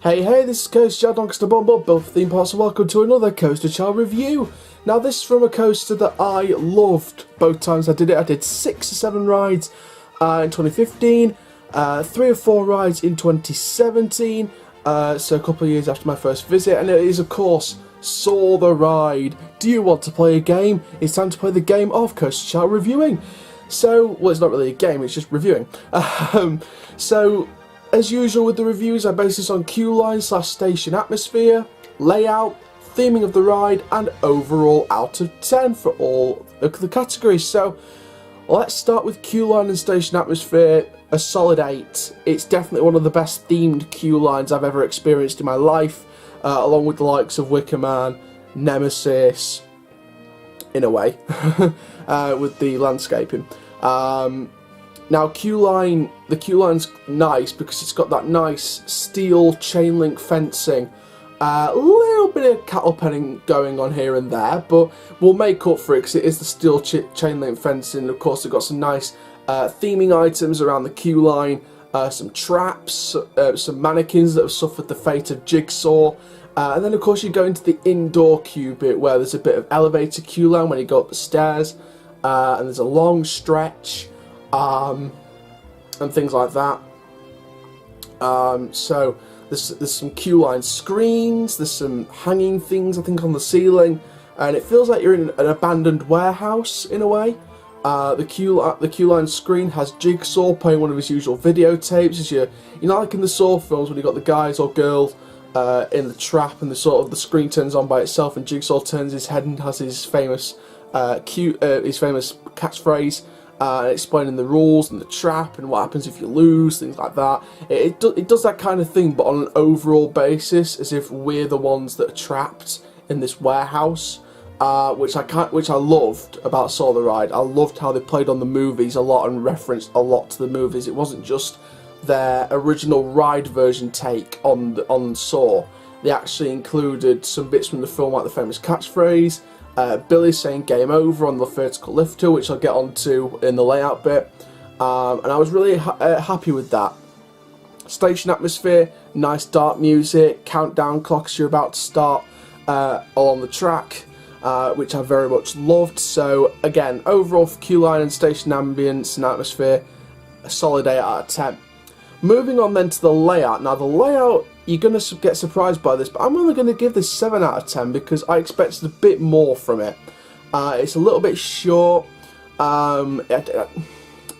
Hey, this is Chall, both theme parks, and welcome to another Coaster Chall review. Now this is from a coaster that I loved both times I did it. I did 6 or 7 rides in 2015, 3 or 4 rides in 2017, so a couple of years after my first visit, and it is of course Saw the Ride. Do you want to play a game? It's time to play the game of Coaster Chall reviewing. So, well, it's not really a game, it's just reviewing. So, as usual with the reviews, I base this on queue line / station atmosphere, layout, theming of the ride, and overall out of 10 for all of the categories. So, let's start with queue line and station atmosphere. A solid 8. It's definitely one of the best themed queue lines I've ever experienced in my life, along with the likes of Wicker Man, Nemesis, in a way, with the landscaping. Now the queue line's nice because it's got that nice steel chain link fencing, a little bit of cattle penning going on here and there, but we'll make up for it because it is the steel chain link fencing. Of course, they've got some nice theming items around the queue line, some traps, some mannequins that have suffered the fate of Jigsaw, and then of course you go into the indoor queue bit where there's a bit of elevator queue line when you go up the stairs, and there's a long stretch. And things like that. So there's some queue line screens, there's some hanging things I think on the ceiling, and it feels like you're in an abandoned warehouse in a way. The queue line screen has Jigsaw playing one of his usual videotapes, as you know, like in the Saw films when you got the guys or girls in the trap, and the screen turns on by itself, and Jigsaw turns his head and has his famous catchphrase. Explaining the rules and the trap and what happens if you lose, things like that. It does that kind of thing, but on an overall basis, as if we're the ones that are trapped in this warehouse, which I loved about Saw the Ride. I loved how they played on the movies a lot and referenced a lot to the movies. It wasn't just their original ride version take on Saw. They actually included some bits from the film, like the famous catchphrase. Billy saying game over on the vertical lifter, which I'll get onto in the layout bit, and I was really happy with that. Station atmosphere, nice dark music, countdown clocks you're about to start along the track, which I very much loved. So again, overall for queue line and station ambience and atmosphere, a solid 8 out of 10. Moving on then to the layout. Now the layout, you're going to get surprised by this, but I'm only going to give this 7 out of 10 because I expected a bit more from it. It's a little bit short. It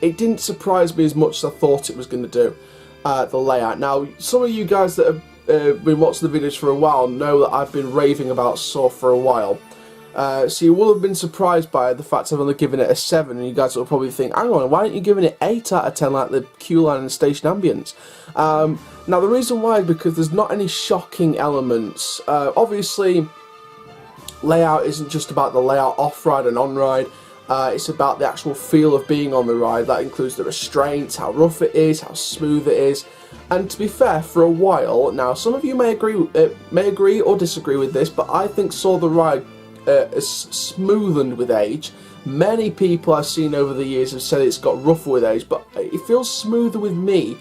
didn't surprise me as much as I thought it was going to do, the layout. Now, some of you guys that have been watching the videos for a while know that I've been raving about Saw for a while. So you will have been surprised by the fact I've only given it a 7, and you guys will probably think, hang on, why aren't you giving it 8 out of 10 like the queue line and station ambience? Now the reason why is because there's not any shocking elements. Obviously, layout isn't just about the layout off-ride and on-ride, it's about the actual feel of being on the ride. That includes the restraints, how rough it is, how smooth it is. And to be fair, for a while, now some of you may agree or disagree with this, but I think Saw the Ride is smoothened with age. Many people I've seen over the years have said it's got rougher with age, but it feels smoother with me.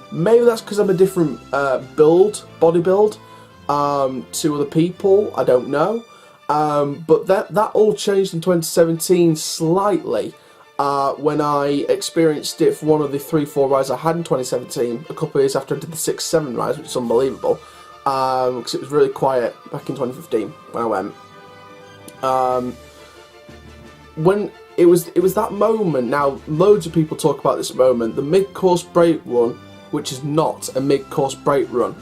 Maybe that's because I'm a different body build to other people, I don't know. But that all changed in 2017 slightly when I experienced it for one of the 3-4 rides I had in 2017, a couple of years after I did the 6-7 rides, which is unbelievable, because it was really quiet back in 2015 when I went. When it was that moment. Now loads of people talk about this moment, the mid-course brake run, which is not a mid-course brake run,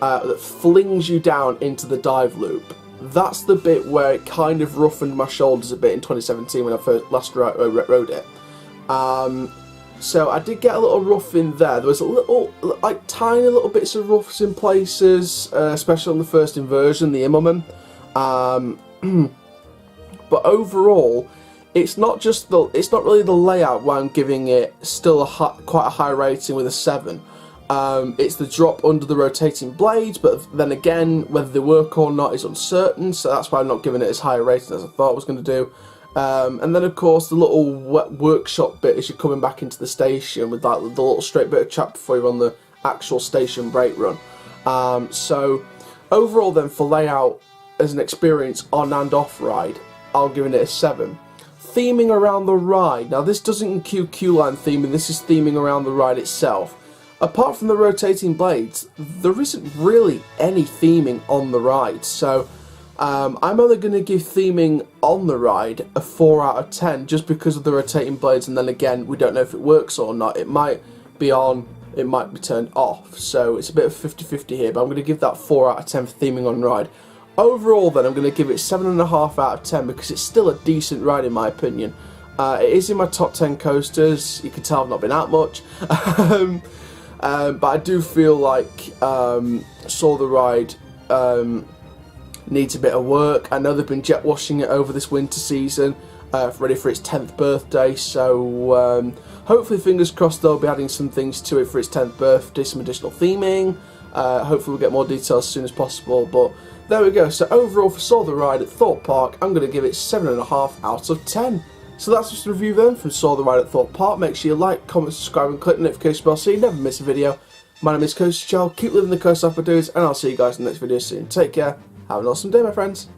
that flings you down into the dive loop. That's the bit where it kind of roughened my shoulders a bit in 2017 when I last rode it. So I did get a little rough in there. There was a little, like tiny little bits of roughs in places, especially on the first inversion, the Immelman. But overall, it's not really the layout where I'm giving it still quite a high rating with a 7. It's the drop under the rotating blades, but then again, whether they work or not is uncertain, so that's why I'm not giving it as high a rating as I thought I was going to do. And then of course the little workshop bit as you're coming back into the station with that the little straight bit of chat before you're on the actual station brake run. So overall then, for layout as an experience on and off ride, I'll give it a 7. Theming around the ride, now this doesn't include queue-line theming, this is theming around the ride itself. Apart from the rotating blades, there isn't really any theming on the ride, so I'm only going to give theming on the ride a 4 out of 10 just because of the rotating blades, and then again, we don't know if it works or not. It might be on, it might be turned off, so it's a bit of 50-50 here, but I'm going to give that 4 out of 10 for theming on ride. Overall then, I'm going to give it 7.5 out of 10 because it's still a decent ride in my opinion. It is in my top 10 coasters. You can tell I've not been out much. But I do feel like Saw the Ride needs a bit of work. I know they've been jet washing it over this winter season, ready for its 10th birthday, so hopefully, fingers crossed, they'll be adding some things to it for its 10th birthday, some additional theming. Hopefully we'll get more details as soon as possible, but there we go. So overall for Saw the Ride at Thorpe Park, I'm going to give it 7.5 out of 10. So that's just a review then from Saw the Ride at Thorpe Park. Make sure you like, comment, subscribe and click the notification bell so you never miss a video. My name is Coast Chall, keep living the coast off my dudes, and I'll see you guys in the next video soon. Take care, have an awesome day my friends.